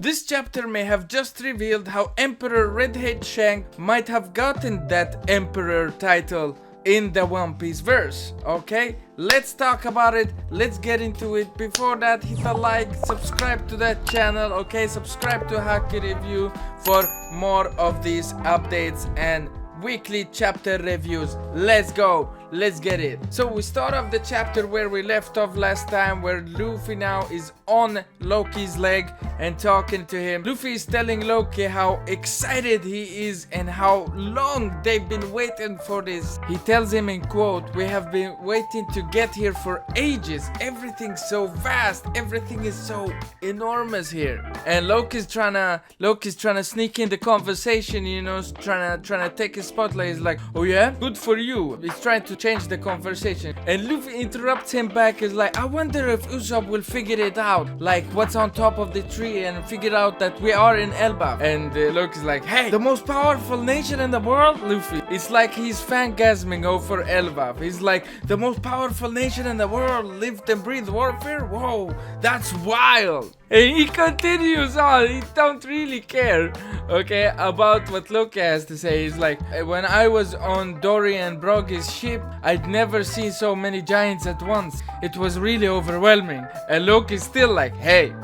This chapter may have just revealed how Emperor Redhead Shank might have gotten that Emperor title in the One Piece verse. Okay, let's talk about it. Let's get into it. Before that, hit a like, subscribe to that channel. Okay, subscribe to Haki Review for more of these updates and weekly chapter reviews. Let's go, let's get it. So we start off the chapter where we left off last time, where Luffy now is on Loki's leg and talking to him. Luffy is telling Loki how excited he is and how long they've been waiting for this. He tells him in quote, "We have been waiting to get here for ages. Everything's so vast, everything is so enormous here." And Loki's trying to sneak in the conversation, you know, trying to take his spotlight. He's like, "Oh yeah, good for you." He's trying to change the conversation, and Luffy interrupts him back. He's like, "I wonder if Usopp will figure it out, like what's on top of the tree, and figure out that we are in Elbaf." And Loki's like, "Hey, the most powerful nation in the world, Luffy." It's like he's fangasming over Elbaf. He's like, "The most powerful nation in the world lived and breathed warfare? Whoa, that's wild." And he continues on. He don't really care, okay, about what Loki has to say. He's like, "When I was on Dory and Broggy's ship, I'd never seen so many giants at once. It was really overwhelming." And Loki's still like, "Hey."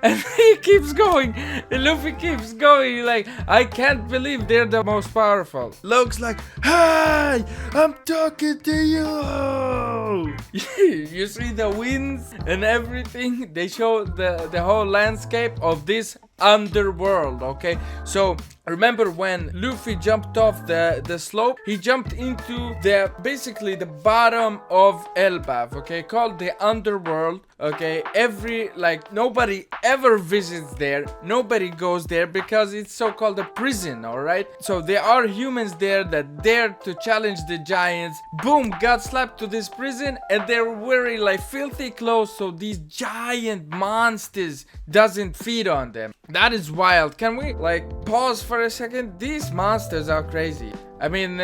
And he keeps going. And Luffy keeps going. Like, "I can't believe they're the most powerful." Loki's like, "Hey, I'm talking to you." You see the winds and everything. They show the whole landscape of this underworld. Okay, so remember when Luffy jumped off the slope, he jumped into basically the bottom of Elbaf, okay, called the underworld. Okay, nobody ever visits there, nobody goes there because it's so called a prison. All right, so there are humans there that dare to challenge the giants. Boom, got slapped to this prison, and they're wearing like filthy clothes so these giant monsters doesn't feed on them. That is wild. Can we like pause for a second? These monsters are crazy. I mean,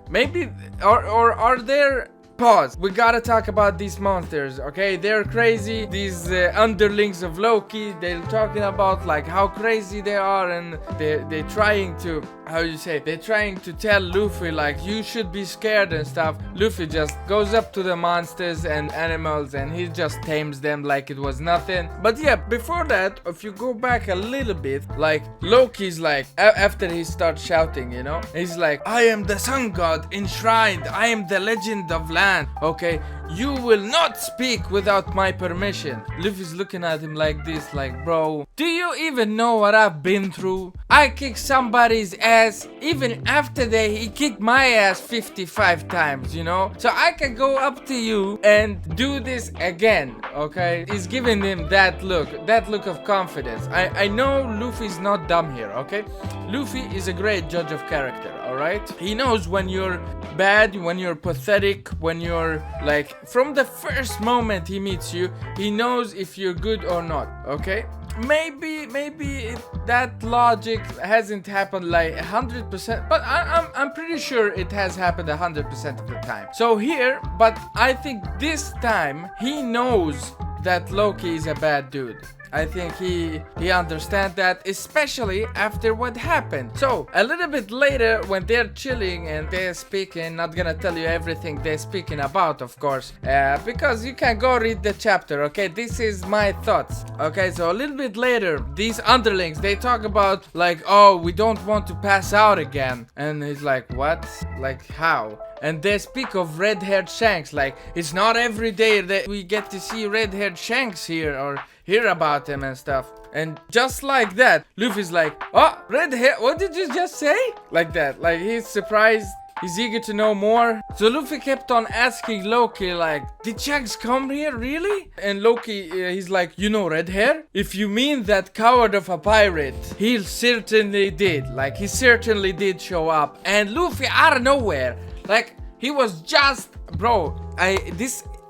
maybe or are there? Pause. We gotta talk about these monsters, okay? They're crazy. These underlings of Loki, they're talking about like how crazy they are, and they're trying to, how you say, they're trying to tell Luffy like, "You should be scared" and stuff. Luffy just goes up to the monsters and animals and he just tames them like it was nothing. But yeah, before that, if you go back a little bit, like Loki's like, after he starts shouting, you know, he's like, "I am the sun god enshrined. I am the legend of land. Okay, you will not speak without my permission." Luffy's looking at him like this, like, "Bro, do you even know what I've been through? I kicked somebody's ass even after he kicked my ass 55 times, you know? So I can go up to you and do this again." Okay, he's giving him that look of confidence. I know Luffy's not dumb here, okay? Luffy is a great judge of character, alright? He knows when you're bad, when you're pathetic, when you're like, from the first moment he meets you, he knows if you're good or not, okay? Maybe that logic hasn't happened like 100%, but I'm pretty sure it has happened 100% of the time. So here, but I think this time he knows that Loki is a bad dude. I think he understands that, especially after what happened. So a little bit later, when they're chilling and they're speaking, not gonna tell you everything they're speaking about, of course, because you can go read the chapter. Okay, this is my thoughts. Okay, so a little bit later, these underlings, they talk about like, "Oh, we don't want to pass out again." And he's like, "What? Like how?" And they speak of red-haired Shanks, like it's not every day that we get to see red-haired Shanks here or hear about him and stuff. And just like that, Luffy's like, "Oh, red hair, what did you just say?" Like that, like he's surprised. He's eager to know more. So Luffy kept on asking Loki like, "Did Shanks come here, really?" And Loki, he's like, "You know red hair? If you mean that coward of a pirate, he certainly did. Like he certainly did show up." And Luffy out of nowhere, like he was just, bro,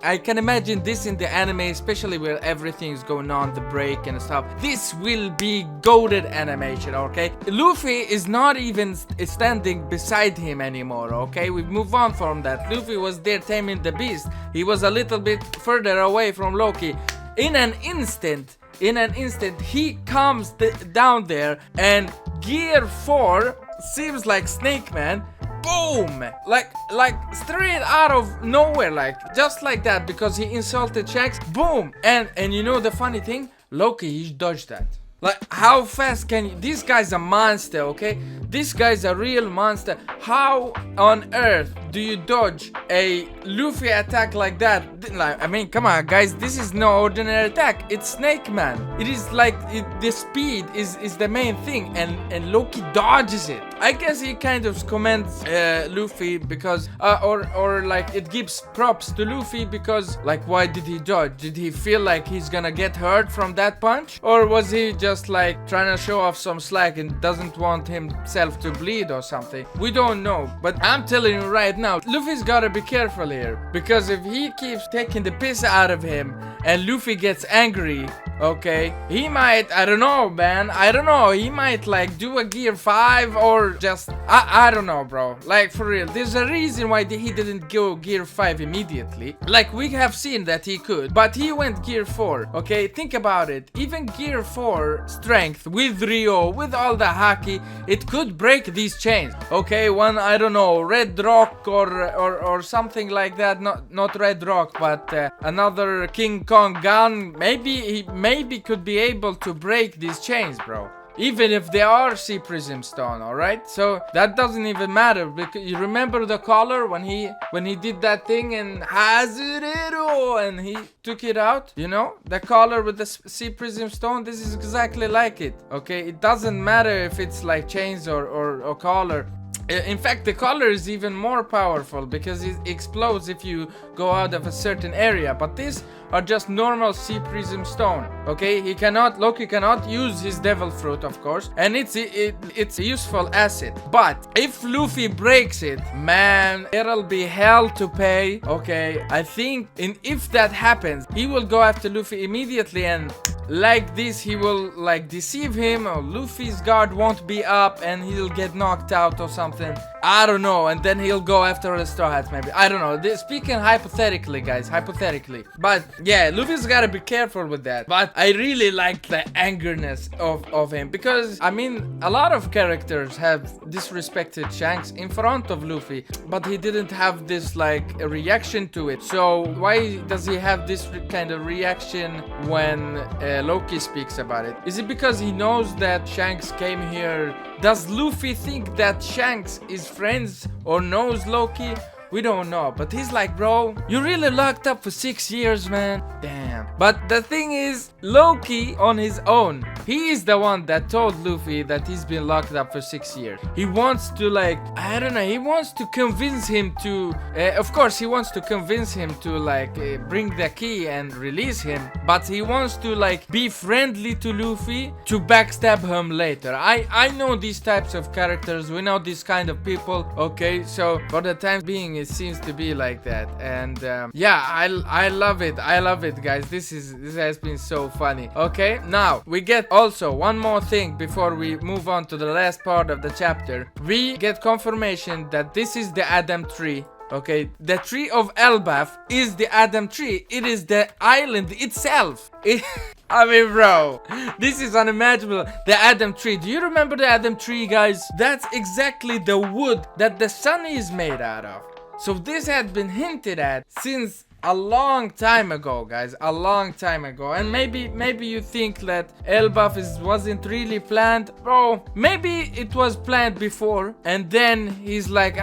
I can imagine this in the anime, especially where everything is going on, the break and stuff. This will be goated animation, okay? Luffy is not even standing beside him anymore, okay? We move on from that. Luffy was there taming the beast. He was a little bit further away from Loki. In an instant, in an instant he comes down there, and gear 4 seems like Snake Man. Boom! Like straight out of nowhere, like just like that, because he insulted Shanks. Boom! And you know the funny thing? Loki, he dodged that. Like, how fast can you? This guy's a monster, okay? This guy's a real monster. How on earth do you dodge a Luffy attack like that? Like, I mean, come on, guys. This is no ordinary attack. It's Snake Man. It is like the speed is the main thing, and Loki dodges it. I guess he kind of commends Luffy because, or like it gives props to Luffy because, like, why did he dodge? Did he feel like he's gonna get hurt from that punch, or was he just like trying to show off some slack and doesn't want himself to bleed or something? We don't know, but I'm telling you right now, Luffy's gotta be careful here, because if he keeps taking the piss out of him and Luffy gets angry, okay, he might, I don't know, man, I don't know, he might like do a gear 5 or just, I don't know, bro, like for real, there's a reason why he didn't go gear 5 immediately. Like, we have seen that he could, but he went gear 4, okay? Think about it, even gear 4 strength with Rio, with all the haki, it could break these chains, okay? One, I don't know, red rock or something like that, not red rock, but another King Kong gun, maybe could be able to break these chains, bro. Even if they are sea prism stone, alright? So that doesn't even matter, because you remember the collar when he did that thing and Hazurero and he took it out, you know? The collar with the sea prism stone, this is exactly like it, okay? It doesn't matter if it's like chains or collar. In fact, the collar is even more powerful because it explodes if you go out of a certain area. But these are just normal sea prism stone. Okay, Loki cannot use his devil fruit, of course, and it's a useful asset. But if Luffy breaks it, man, it'll be hell to pay. Okay, I think, if that happens, he will go after Luffy immediately, and like this, he will like deceive him, or Luffy's guard won't be up, and he'll get knocked out or something. I don't know, and then he'll go after the Straw Hats, maybe. I don't know. Speaking hypothetically, guys, hypothetically. But yeah, Luffy's gotta be careful with that. But I really like the angerness of him, because I mean, a lot of characters have disrespected Shanks in front of Luffy, but he didn't have this like a reaction to it. So why does he have this kind of reaction when Loki speaks about it? Is it because he knows that Shanks came here? Does Luffy think that Shanks is friends or knows Loki? We don't know, but he's like, bro, you really locked up for 6 years, man. Damn. But the thing is, Loki on his own, he is the one that told Luffy that he's been locked up for 6 years. He wants to like, I don't know, he wants to convince him to, of course he wants to convince him to like bring the key and release him, but he wants to like be friendly to Luffy to backstab him later. I know these types of characters, we know these kind of people, okay? So for the time being, it seems to be like that, and yeah, I love it, guys. This has been so funny. Okay, now we get also one more thing before we move on to the last part of the chapter. We get confirmation that this is the Adam tree. Okay, the tree of Elbaf is the Adam tree. It is the island itself. I mean, bro, this is unimaginable. The Adam tree. Do you remember the Adam tree, guys? That's exactly the wood that the sun is made out of. So this had been hinted at since a long time ago, guys, a long time ago. And maybe you think that Elbaf wasn't really planned, bro. Maybe it was planned before, and then he's like,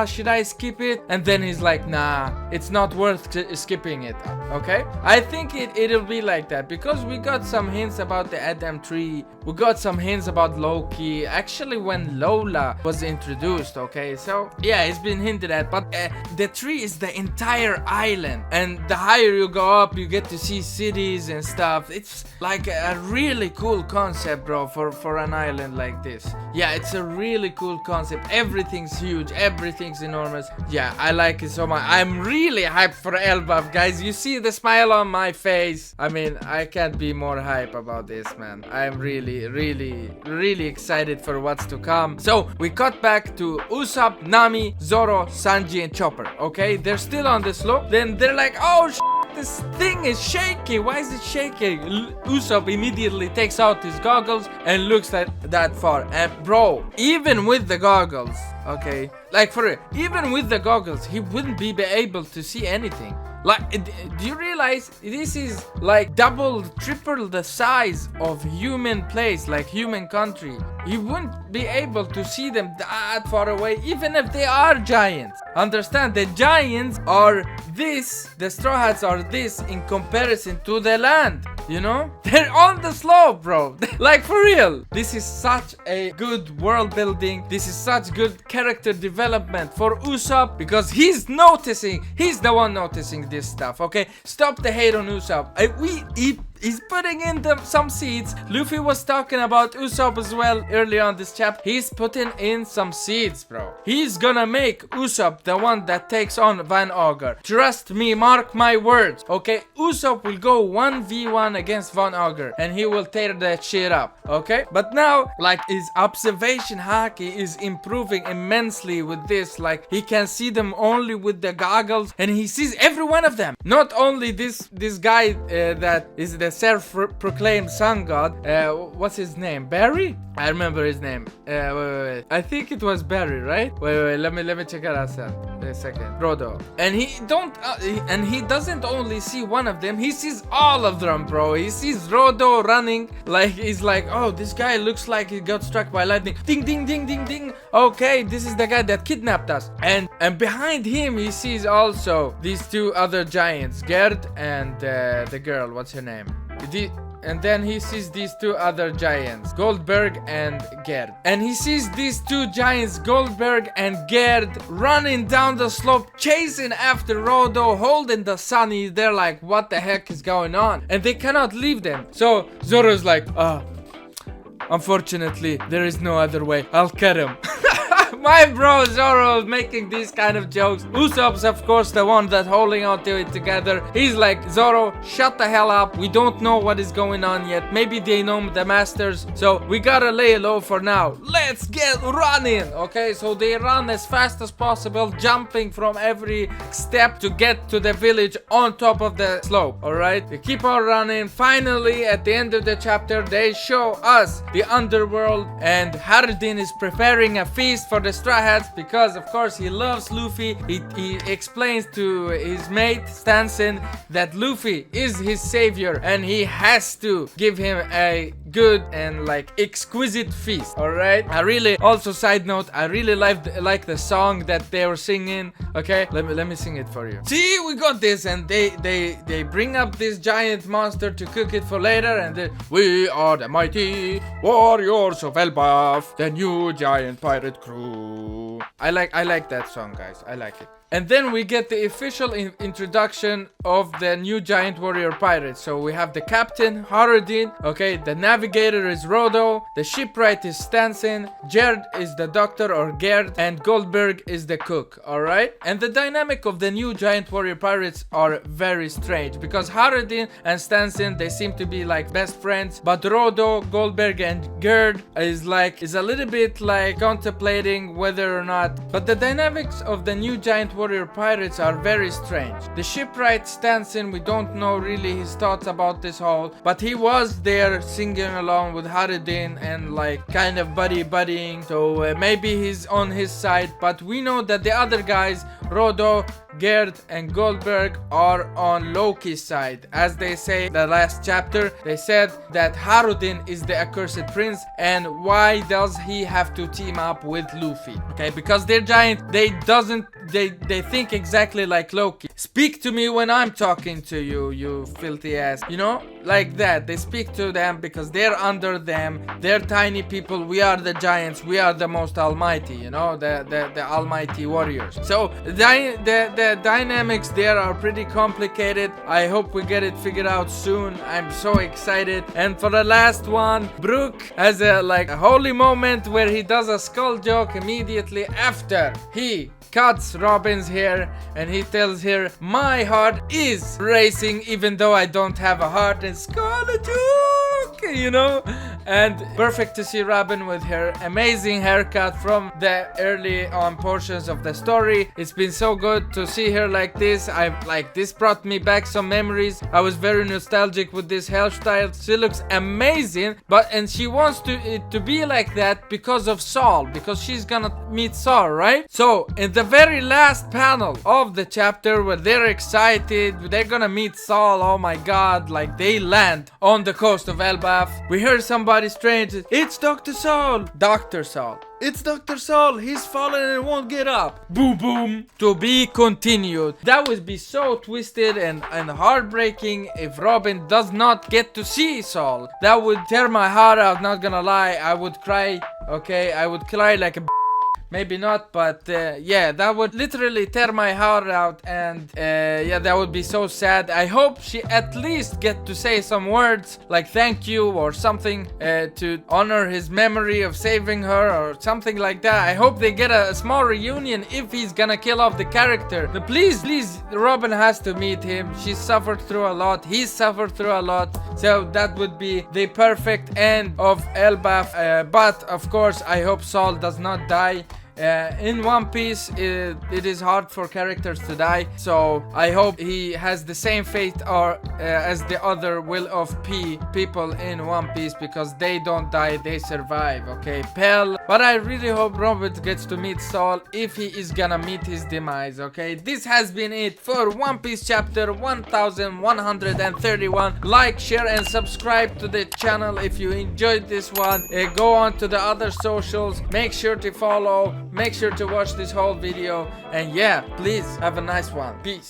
should I skip it? And then he's like, nah, it's not worth skipping it. Okay, I think it'll be like that, because we got some hints about the Adam tree, we got some hints about Loki, actually when Lola was introduced. Okay, so yeah, it's been hinted at, but the tree is the entire island. And the higher you go up, you get to see cities and stuff. It's like a really cool concept, bro, for an island like this. Yeah, it's a really cool concept. Everything's huge, everything's enormous. Yeah, I like it so much. I'm really hyped for Elbaf, guys. You see the smile on my face. I mean, I can't be more hype about this, man. I'm really excited for what's to come. So we cut back to Usopp, Nami, Zoro, Sanji, and Chopper. Okay, they're still on the slope. Then they're like, oh this thing is shaky. Why is it shaking? Usopp immediately takes out his goggles and looks at that far. And bro, even with the goggles, okay, like for real, even with the goggles, he wouldn't be able to see anything. Like, do you realize this is like double, triple the size of human place, like human country? You wouldn't be able to see them that far away, even if they are giants. Understand, the giants are this, the Straw Hats are this in comparison to the land. You know? They're on the slope, bro. Like, for real. This is such a good world building. This is such good character development for Usopp, because he's noticing. He's the one noticing this stuff, okay? Stop the hate on Usopp. He's putting in some seeds. Luffy was talking about Usopp as well earlier on this chapter. He's putting in some seeds, bro. He's gonna make Usopp the one that takes on Van Augur. Trust me, mark my words, okay? Usopp will go 1v1 against Van Augur, and he will tear that shit up, okay? But now, like, his observation haki is improving immensely with this. Like, he can see them only with the goggles, and he sees every one of them. Not only this guy that is the self-proclaimed sun god. What's his name? Barry? I remember his name. Wait. I think it was Barry, right? Wait. Let me check it out a second. Rodo. And he doesn't only see one of them. He sees all of them, bro. He sees Rodo running. Like, he's like, oh, this guy looks like he got struck by lightning. Ding, ding, ding, ding, ding. Okay, this is the guy that kidnapped us. And behind him, he sees also these two other giants, Gerd and the girl. What's her name? And then he sees these two other giants, Goldberg and Gerd. And he sees these two giants, Goldberg and Gerd, running down the slope, chasing after Rodo, holding the Sunny. They're like, what the heck is going on? And they cannot leave them. So Zoro's like, unfortunately, there is no other way. I'll cut him. My bro Zoro is making these kind of jokes. Usopp's of course the one that's holding on to it together. He's like, Zoro, shut the hell up. We don't know what is going on yet. Maybe they know the masters. So we gotta lay low for now. Let's get running. Okay, so they run as fast as possible, jumping from every step to get to the village on top of the slope. Alright, they keep on running. Finally, at the end of the chapter, they show us the underworld, and Harudin is preparing a feast for the Straw Hats because of course he loves Luffy. He explains to his mate Stanson that Luffy is his savior and he has to give him a good and like exquisite feast. Alright, I really, also side note, I really like the song that they were singing. Okay, let me sing it for you. See, we got this, and they bring up this giant monster to cook it for later, and we are the mighty warriors of Elbaf, the new giant pirate crew. I like that song, guys. I like it. And then we get the official introduction of the new giant warrior pirates. So we have the captain, Harudin. Okay, the navigator is Rodo. The shipwright is Stanson. Gerd is the doctor or Gerd. And Goldberg is the cook. Alright? And the dynamic of the new giant warrior pirates are very strange. Because Harudin and Stanson, they seem to be like best friends. But Rodo, Goldberg and Gerd is a little bit like contemplating whether or not. But the dynamics of the new giant warrior pirates are very strange. The shipwright Stanson, we don't know really his thoughts about this whole, but he was there singing along with Harudin and like kind of buddying, so maybe he's on his side. But we know that the other guys, Rodo, Gerd and Goldberg, are on Loki's side. As they say the last chapter, they said that Harudin is the accursed prince, and why does he have to team up with Luffy? Okay, because they're giant, they think exactly like Loki. Speak to me when I'm talking to you, you filthy ass. You know, like that. They speak to them because they're under them. They're tiny people. We are the giants. We are the most almighty. You know, the almighty warriors. So the dynamics there are pretty complicated. I hope we get it figured out soon. I'm so excited. And for the last one, Brook has a holy moment where he does a skull joke immediately after he cuts Robin's hair, and he tells her, my heart is racing even though I don't have a heart. It's gonna joke, you know. And perfect to see Robin with her amazing haircut from the early on portions of the story. It's been been so good to see her like this. This brought me back some memories. I was very nostalgic with this hairstyle. She looks amazing, and she wants it to be like that because of Saul, because she's gonna meet Saul, right? So in the very last panel of the chapter where they're excited, they're gonna meet Saul. Oh my god, like they land on the coast of Elbaf. We hear somebody strange. It's Dr. Saul. Dr. Saul. It's Dr. Saul. He's fallen and won't get up. Boom, boom. To be continued. That would be so twisted and heartbreaking if Robin does not get to see Saul. That would tear my heart out, not gonna lie. I would cry, okay? I would cry like a maybe not, but yeah, that would literally tear my heart out, and yeah, that would be so sad. I hope she at least get to say some words like thank you or something to honor his memory of saving her or something like that. I hope they get a small reunion if he's gonna kill off the character. But please, Robin has to meet him. She's suffered through a lot. He's suffered through a lot. So that would be the perfect end of Elbaf. But of course, I hope Saul does not die. In One Piece, it is hard for characters to die, so I hope he has the same fate as the other Will of P people in One Piece, because they don't die, they survive, okay? Pell. But I really hope Robert gets to meet Saul if he is gonna meet his demise, okay? This has been it for One Piece chapter 1131. Like, share, and subscribe to the channel if you enjoyed this one. Go on to the other socials, make sure to follow. Make sure to watch this whole video, and yeah, please have a nice one. Peace.